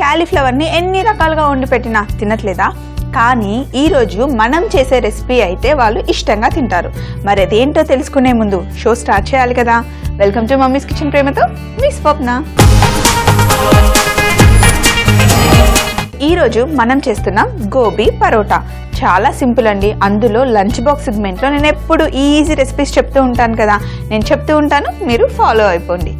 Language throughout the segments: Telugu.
క్యాలీఫ్లవర్ని ఎన్ని రకాలుగా వండి పెట్టినా తినట్లేదా? కానీ ఈరోజు మనం చేసే రెసిపీ అయితే వాళ్ళు ఇష్టంగా తింటారు. మరి అదేంటో తెలుసుకునే ముందు షో స్టార్ట్ చేయాలి కదా. వెల్కమ్ టు మమ్మీస్ కిచెన్, ప్రేమతో మీ స్వప్న. ఈరోజు మనం చేస్తున్నాం గోబీ పరోటా. చాలా సింపుల్ అండి. అందులో లంచ్ బాక్స్ సెగ్మెంట్లో నేను ఎప్పుడు ఈజీ రెసిపీస్ చెప్తూ ఉంటాను కదా, నేను చెప్తూ ఉంటాను, మీరు ఫాలో అయిపోండి.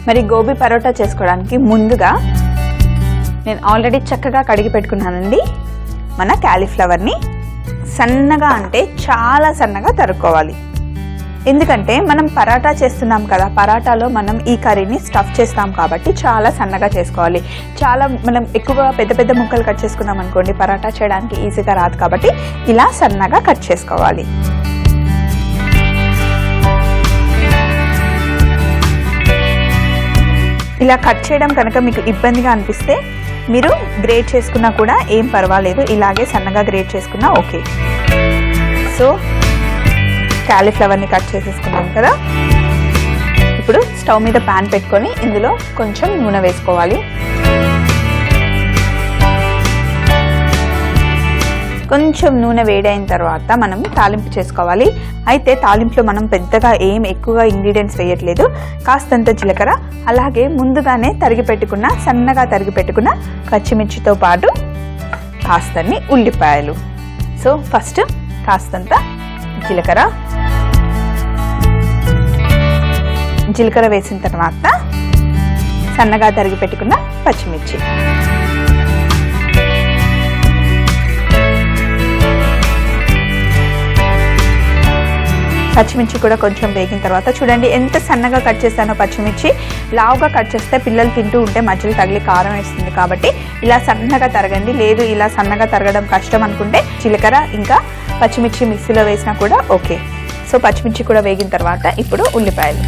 మరి గోబీ పరోటా చేసుకోవడానికి ముందుగా నేను ఆల్రెడీ చక్కగా కడిగి పెట్టుకున్నానండి. మన క్యాలీఫ్లవర్ని సన్నగా, అంటే చాలా సన్నగా తరుక్కోవాలి. ఎందుకంటే మనం పరాటా చేస్తున్నాం కదా, పరాటాలో మనం ఈ కర్రీని స్టఫ్ చేస్తాం కాబట్టి చాలా సన్నగా చేసుకోవాలి. మనం ఎక్కువ పెద్ద పెద్ద ముక్కలు కట్ చేసుకున్నాం అనుకోండి, పరాటా చేయడానికి ఈజీగా రాదు. కాబట్టి ఇలా సన్నగా కట్ చేసుకోవాలి. ఇలా కట్ చేయడం కనుక మీకు ఇబ్బందిగా అనిపిస్తే మీరు గ్రేట్ చేసుకున్నా కూడా ఏం పర్వాలేదు, ఇలాగే సన్నగా గ్రేట్ చేసుకున్నా ఓకే. సో క్యాలీఫ్లవర్ని కట్ చేసేసుకున్నాం కదా. ఇప్పుడు స్టవ్ మీద ప్యాన్ పెట్టుకొని ఇందులో కొంచెం నూనె వేసుకోవాలి. కొంచెం నూనె వేడైన తర్వాత మనం తాలింపు చేసుకోవాలి. అయితే తాలింపులో మనం పెద్దగా ఎక్కువగా ఇంగ్రీడియంట్స్ వేయట్లేదు. కాస్తంత జీలకర్ర, అలాగే ముందుగానే సన్నగా తరిగి పెట్టుకున్న పచ్చిమిర్చితో పాటు కాస్తన్ని ఉల్లిపాయలు. సో ఫస్ట్ కాస్తంత జీలకర్ర వేసిన తర్వాత సన్నగా తరిగి పెట్టుకున్న పచ్చిమిర్చి, పచ్చిమిర్చి కూడా కొంచెం వేగిన తర్వాత చూడండి ఎంత సన్నగా కట్ చేస్తానో. పచ్చిమిర్చి లావుగా కట్ చేస్తే పిల్లలు తింటూ ఉంటే మధ్యలో తగిలి కారం వేస్తుంది. కాబట్టి ఇలా సన్నగా తరగండి. లేదు ఇలా సన్నగా తరగడం కష్టం అనుకుంటే జీలకర్ర ఇంకా పచ్చిమిర్చి మిక్సీలో వేసినా కూడా ఓకే. సో పచ్చిమిర్చి కూడా వేగిన తర్వాత ఇప్పుడు ఉల్లిపాయలు,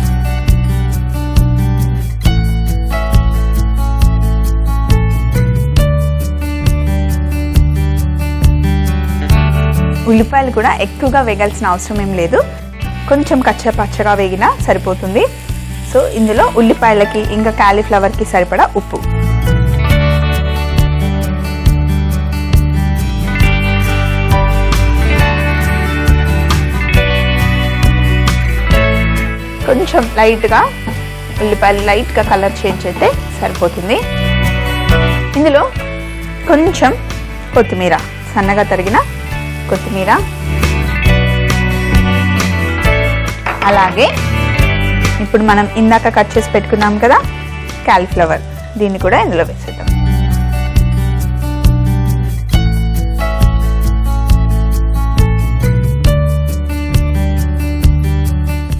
ఉల్లిపాయలు కూడా ఎక్కువగా వేగాల్సిన అవసరం ఏం లేదు, కొంచెం పచ్చగా వేగినా సరిపోతుంది. సో ఇందులో ఉల్లిపాయలకి ఇంకా క్యాలీఫ్లవర్కి సరిపడా ఉప్పు, కొంచెం ఉల్లిపాయలు లైట్గా కలర్ చేంజ్ అయితే సరిపోతుంది. ఇందులో కొంచెం కొత్తిమీర, సన్నగా తరిగిన కొత్తిమీర, అలాగే ఇప్పుడు మనం ఇందాక కట్ చేసి పెట్టుకున్నాం కదా క్యాలీఫ్లవర్, దీన్ని కూడా ఇందులో వేసేద్దాం.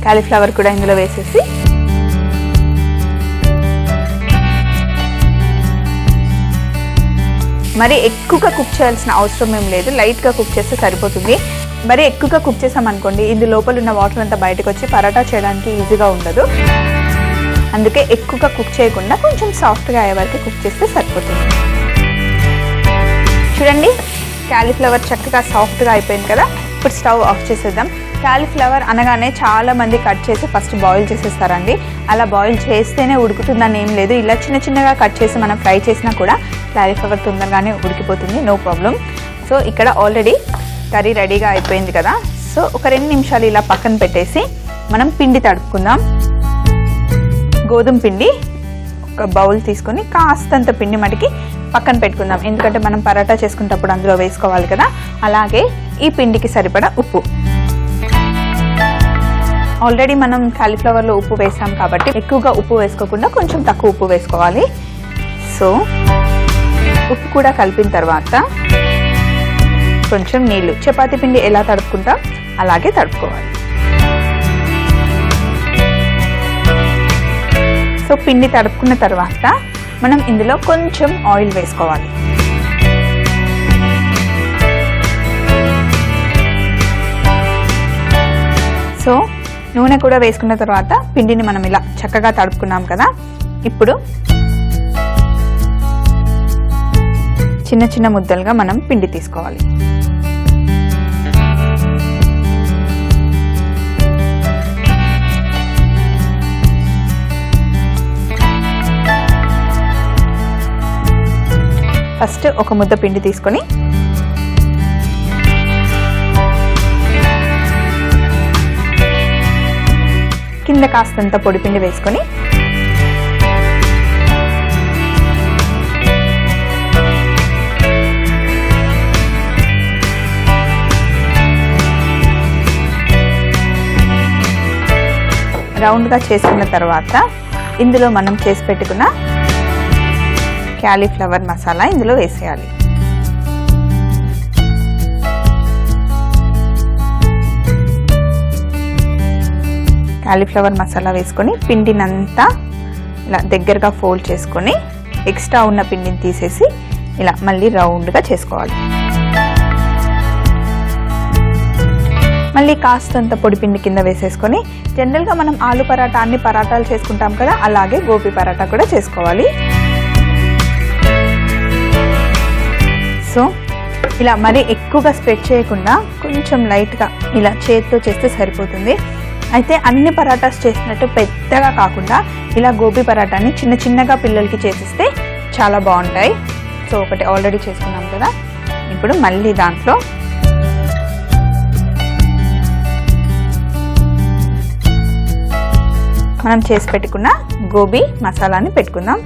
క్యాలీఫ్లవర్ కూడా ఇందులో వేసేసి మరి ఎక్కువగా కుక్ చేయాల్సిన అవసరం ఏం లేదు, లైట్గా కుక్ చేస్తే సరిపోతుంది. మరి ఎక్కువగా కుక్ చేసామనుకోండి, ఇది లోపల ఉన్న వాటర్ అంతా బయటకు వచ్చి పరాటా చేయడానికి ఈజీగా ఉండదు. అందుకే ఎక్కువగా కుక్ చేయకుండా కొంచెం సాఫ్ట్గా అయ్యే వరకు కుక్ చేస్తే సరిపోతుంది. చూడండి క్యాలీఫ్లవర్ చక్కగా సాఫ్ట్గా అయిపోయింది కదా. ఇప్పుడు స్టవ్ ఆఫ్ చేసేద్దాం. క్యాలీఫ్లవర్ అనగానే చాలా మంది కట్ చేసి ఫస్ట్ బాయిల్ చేసేస్తారండి. అలా బాయిల్ చేస్తేనే ఉడుకుతుందని ఏం లేదు. ఇలా చిన్నగా కట్ చేసి మనం ఫ్రై చేసినా కూడా క్యాలీఫ్లవర్ తొందరగానే ఉడికిపోతుంది, నో ప్రాబ్లం. సో ఇక్కడ ఆల్రెడీ కర్రీ రెడీగా అయిపోయింది కదా. సో ఒక 2 నిమిషాలు ఇలా పక్కన పెట్టేసి మనం పిండి తడుపుకుందాం. గోధుమ పిండి ఒక బౌల్ తీసుకొని కాస్తంత పిండి మటుకి పక్కన పెట్టుకుందాం, ఎందుకంటే మనం పరాటా చేసుకునేటప్పుడు అందులో వేసుకోవాలి కదా. అలాగే ఈ పిండికి సరిపడా ఉప్పు, ఆల్రెడీ మనం కాలీఫ్లవర్లో ఉప్పు వేసాం కాబట్టి ఎక్కువగా ఉప్పు వేసుకోకుండా కొంచెం తక్కువ ఉప్పు వేసుకోవాలి. సో ఉప్పు కూడా కలిపిన తర్వాత కొంచెం నీళ్లు, చపాతీ పిండి ఎలా తడుపుకుంటాం అలాగే తడుపుకోవాలి. సో పిండి తడుపుకున్న తర్వాత మనం ఇందులో కొంచెం ఆయిల్ వేసుకోవాలి. సో నూనె కూడా వేసుకున్న తర్వాత పిండిని మనం ఇలా చక్కగా తడుపుకున్నాం కదా. ఇప్పుడు చిన్న చిన్న ముద్దలుగా మనం పిండి తీసుకోవాలి. ఫస్ట్ ఒక ముద్ద పిండి తీసుకొని కింద కాస్తంత పొడి పిండి వేసుకొని రౌండ్గా చేసుకున్న తర్వాత ఇందులో మనం చేసి పెట్టుకున్న క్యాలీఫ్లవర్ మసాలా ఇందులో వేసేయాలి. క్యాలీఫ్లవర్ మసాలా వేసుకొని పిండినంతా ఇలా దగ్గరగా ఫోల్డ్ చేసుకొని ఎక్స్ట్రా ఉన్న పిండిని తీసేసి ఇలా మళ్ళీ రౌండ్గా చేసుకోవాలి. మళ్ళీ కాస్తంత పొడిపిండి కింద వేసేసుకొని జనరల్గా మనం ఆలు పరాటా అన్ని పరాటాలు చేసుకుంటాం కదా, అలాగే గోబీ పరాటా కూడా చేసుకోవాలి. సో ఇలా మరీ ఎక్కువగా స్ప్రెడ్ చేయకుండా కొంచెం లైట్గా ఇలా చేతితో చేస్తే సరిపోతుంది. అయితే అన్ని పరాటాస్ చేసినట్టు పెద్దగా కాకుండా ఇలా గోబీ పరాటాని చిన్న చిన్నగా పిల్లలకి చేసిస్తే చాలా బాగుంటాయి. సో ఒకటి ఆల్రెడీ చేసుకున్నాం కదా, ఇప్పుడు మళ్ళీ దాంట్లో మనం చేసి పెట్టుకున్న గోబీ మసాలాని పెట్టుకుందాం.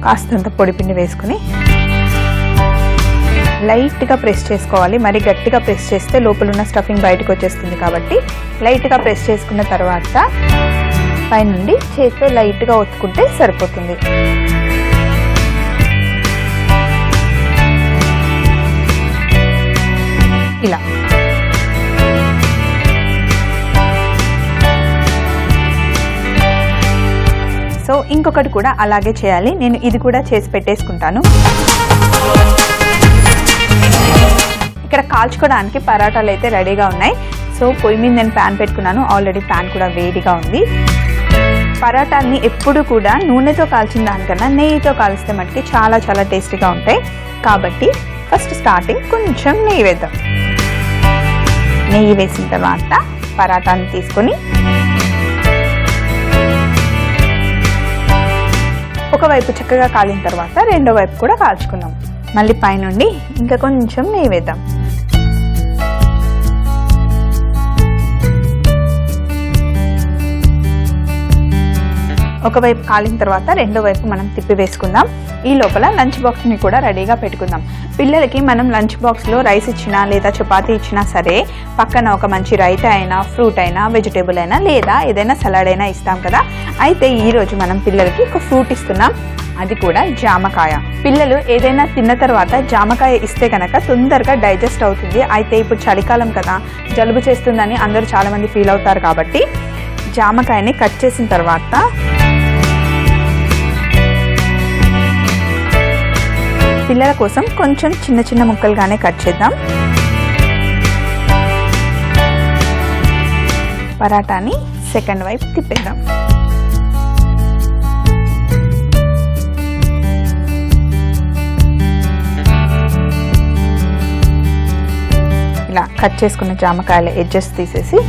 కాస్తంత పొడిపిండి వేసుకుని లైట్గా ప్రెస్ చేసుకోవాలి. మరి గట్టిగా ప్రెస్ చేస్తే లోపల ఉన్న స్టఫింగ్ బయటకు వచ్చేస్తుంది కాబట్టి లైట్గా ప్రెస్ చేసుకున్న తర్వాత పైనుండి చేతితో లైట్గా ఒత్తుకుంటే సరిపోతుంది. ఇలా సో ఇంకొకటి కూడా అలాగే చేయాలి. నేను ఇది కూడా చేసి పెట్టేసుకుంటాను. ఇక్కడ కాల్చుకోవడానికి పరాటాలు అయితే రెడీగా ఉన్నాయి. సో పొయ్యి మీద నేను ప్యాన్ పెట్టుకున్నాను. ఆల్రెడీ ప్యాన్ కూడా వేడిగా ఉంది. పరాటాలని ఎప్పుడు కూడా నూనెతో కాల్చిన దానికన్నా నెయ్యితో కాల్స్తే మటుకి చాలా చాలా టేస్టీగా ఉంటాయి. కాబట్టి ఫస్ట్ స్టార్టింగ్ కొంచెం నెయ్యి వేద్దాం. నెయ్యి వేసిన తర్వాత పరాటాని తీసుకొని ఒకవైపు చక్కగా కాలిన తర్వాత రెండో వైపు కూడా కాల్చుకుందాం. మళ్ళీ పైనుండి ఇంకా కొంచెం నెయ్యి వేద్దాం. ఒకవైపు కాలిన తర్వాత రెండో వైపు మనం తిప్పి వేసుకుందాం. ఈ లోపల లంచ్ బాక్స్ని కూడా రెడీగా పెట్టుకుందాం. పిల్లలకి మనం లంచ్ బాక్స్లో రైస్ ఇచ్చినా లేదా చపాతీ ఇచ్చినా సరే పక్కన ఒక మంచి రైతా అయినా ఫ్రూట్ అయినా వెజిటేబుల్ అయినా లేదా ఏదైనా సలాడ్ అయినా ఇస్తాం కదా. అయితే ఈరోజు మనం పిల్లలకి ఒక ఫ్రూట్ ఇస్తున్నాం, అది కూడా జామకాయ. పిల్లలు ఏదైనా తిన్న తర్వాత జామకాయ ఇస్తే కనుక తొందరగా డైజెస్ట్ అవుతుంది. అయితే ఇప్పుడు చలికాలం కదా, జలుబు చేస్తుందని అందరూ చాలామంది ఫీల్ అవుతారు. కాబట్టి జామకాయని కట్ చేసిన తర్వాత పిల్లల కోసం కొంచెం చిన్న చిన్న ముక్కలుగానే కట్ చేద్దాం. పరాటాని సెకండ్ వైపు తిప్పేద్దాం. ఇలా కట్ చేసుకున్న జామకాయల ఎడ్జెస్ తీసేసి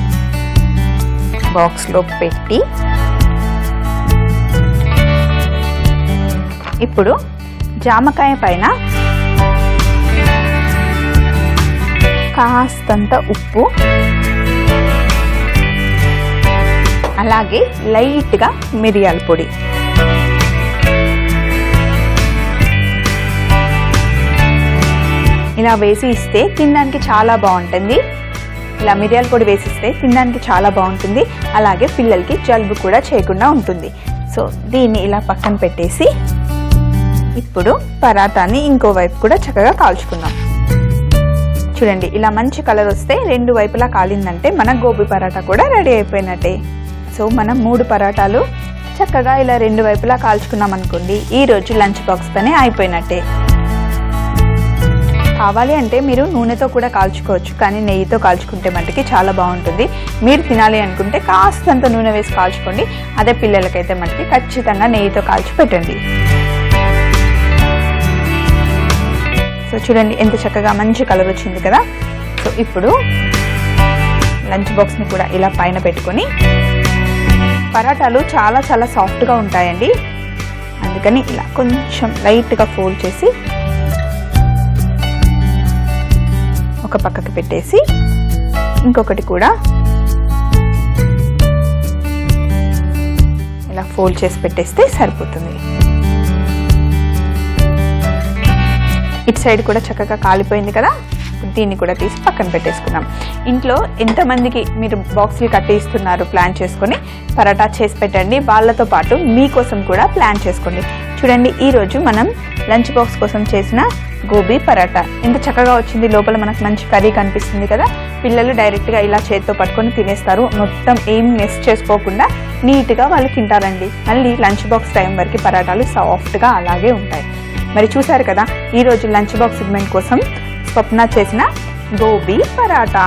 బాక్స్లో పెట్టి ఇప్పుడు జామకాయ పైన కాస్తంత ఉప్పు, అలాగే లైట్గా మిరియాల పొడి, ఇలా వేసి ఇస్తే తినడానికి చాలా బాగుంటుంది. ఇలా మిరియాల పొడి వేసిస్తే తినడానికి చాలా బాగుంటుంది. అలాగే పిల్లలకి జలుబు కూడా చేయకుండా ఉంటుంది. సో దీన్ని ఇలా పక్కన పెట్టేసి ఇప్పుడు పరాటాని ఇంకో వైపు కూడా చక్కగా కాల్చుకుందాం. చూడండి, ఇలా మంచి కలర్ వస్తే రెండు వైపులా కాలిందంటే మన గోబీ పరాటా కూడా రెడీ అయిపోయినట్టే. సో మనం 3 పరాటాలు చక్కగా ఇలా రెండు వైపులా కాల్చుకున్నాం అనుకోండి, ఈరోజు లంచ్ బాక్స్ పని అయిపోయినట్టే. కావాలి అంటే మీరు నూనెతో కూడా కాల్చుకోవచ్చు, కానీ నెయ్యితో కాల్చుకుంటే మటుకి చాలా బాగుంటుంది. మీరు తినాలి అనుకుంటే కాస్తంత నూనె వేసి కాల్చుకోండి. అదే పిల్లలకైతే మటుకి ఖచ్చితంగా నెయ్యితో కాల్చి పెట్టండి. సో చూడండి ఎంత చక్కగా మంచి కలర్ వచ్చింది కదా. సో ఇప్పుడు లంచ్ బాక్స్ని కూడా ఇలా పైన పెట్టుకొని, పరాటాలు చాలా చాలా సాఫ్ట్గా ఉంటాయండి, అందుకని ఇలా కొంచెం లైట్గా ఫోల్డ్ చేసి ఒక పక్కకి పెట్టేసి ఇంకొకటి కూడా ఇలా ఫోల్డ్ చేసి పెట్టేస్తే సరిపోతుంది. ఇటు సైడ్ కూడా చక్కగా కాలిపోయింది కదా. దీన్ని కూడా తీసి పక్కన పెట్టేసుకున్నాం. ఇంట్లో ఎంతమందికి మీరు బాక్స్లు కట్టి ఇస్తున్నారు ప్లాన్ చేసుకొని పరాటా చేసి పెట్టండి. వాళ్ళతో పాటు మీకోసం కూడా ప్లాన్ చేసుకోండి. చూడండి, ఈరోజు మనం లంచ్ బాక్స్ కోసం చేసిన గోబీ పరాటా ఎంత చక్కగా వచ్చింది. లోపల మనకు మంచి కర్రీ కనిపిస్తుంది కదా. పిల్లలు డైరెక్ట్గా ఇలా చేతితో పట్టుకొని తినేస్తారు. మొత్తం ఏం మెస్ చేసుకోకుండా నీట్గా వాళ్ళు తింటారండి. మళ్ళీ లంచ్ బాక్స్ టైం వరకు పరాటాలు సాఫ్ట్గా అలాగే ఉంటాయి. మరి చూసారు కదా, ఈరోజు లంచ్ బాక్స్ సెగ్మెంట్ కోసం స్వప్న చేసిన గోబీ పరాటా.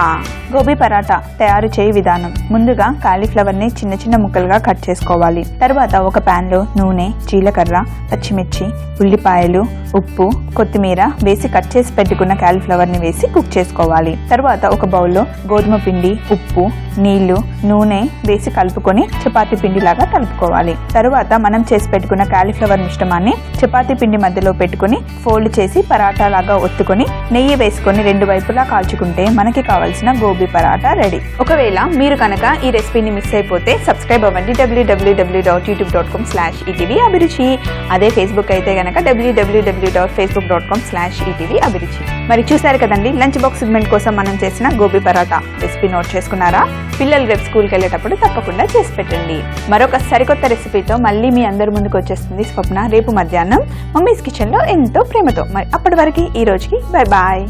గోబీ పరాటా తయారు చేయ విధానం: ముందుగా కాలీఫ్లవర్ని చిన్న చిన్న ముక్కలుగా కట్ చేసుకోవాలి. తర్వాత ఒక ప్యాన్లో నూనె, జీలకర్ర, పచ్చిమిర్చి, ఉల్లిపాయలు, ఉప్పు, కొత్తిమీర వేసి కట్ చేసి పెట్టుకున్న కాలీఫ్లవర్ని వేసి కుక్ చేసుకోవాలి. తర్వాత ఒక బౌల్లో గోధుమ పిండి, ఉప్పు, నీళ్లు, నూనె వేసి కలుపుకొని చపాతీ పిండి లాగా కలుపుకోవాలి. తర్వాత మనం చేసి పెట్టుకున్న కాలీఫ్లవర్ మిశ్రమాన్ని చపాతీ పిండి మధ్యలో పెట్టుకుని ఫోల్డ్ చేసి పరాటా లాగా ఒత్తుకొని నెయ్యి వేసుకొని రెండు వైపులా కాల్చుకుంటే మనకి కావాల్సిన గోబీ పరాటా రెడీ. ఒకవేళ మీరు కనుక ఈ రెసిపీని మిస్ అయిపోతే సబ్స్క్రైబ్ అవ్వండి www.youtube.com/etv అభిరుచి. అదే ఫేస్బుక్ అయితే కనుక www.facebook.com/etv అభిరుచి. మరి చూసారు కదండి, లంచ్ బాక్స్ సెగ్మెంట్ కోసం మనం చేసిన గోబీ పరాటా రెసిపీ నోట్ చేసుకున్నారా? పిల్లలు రేపు స్కూల్కి వెళ్ళేటప్పుడు తప్పకుండా చేసి పెట్టండి. మరొక సరికొత్త రెసిపీతో మళ్ళీ మీ అందరి ముందుకు వచ్చేస్తుంది స్వప్న రేపు మధ్యాహ్నం మమ్మీస్ కిచెన్లో ఎంతో ప్రేమతో. మరి అప్పటి వరకు ఈ రోజుకి బై బాయ్.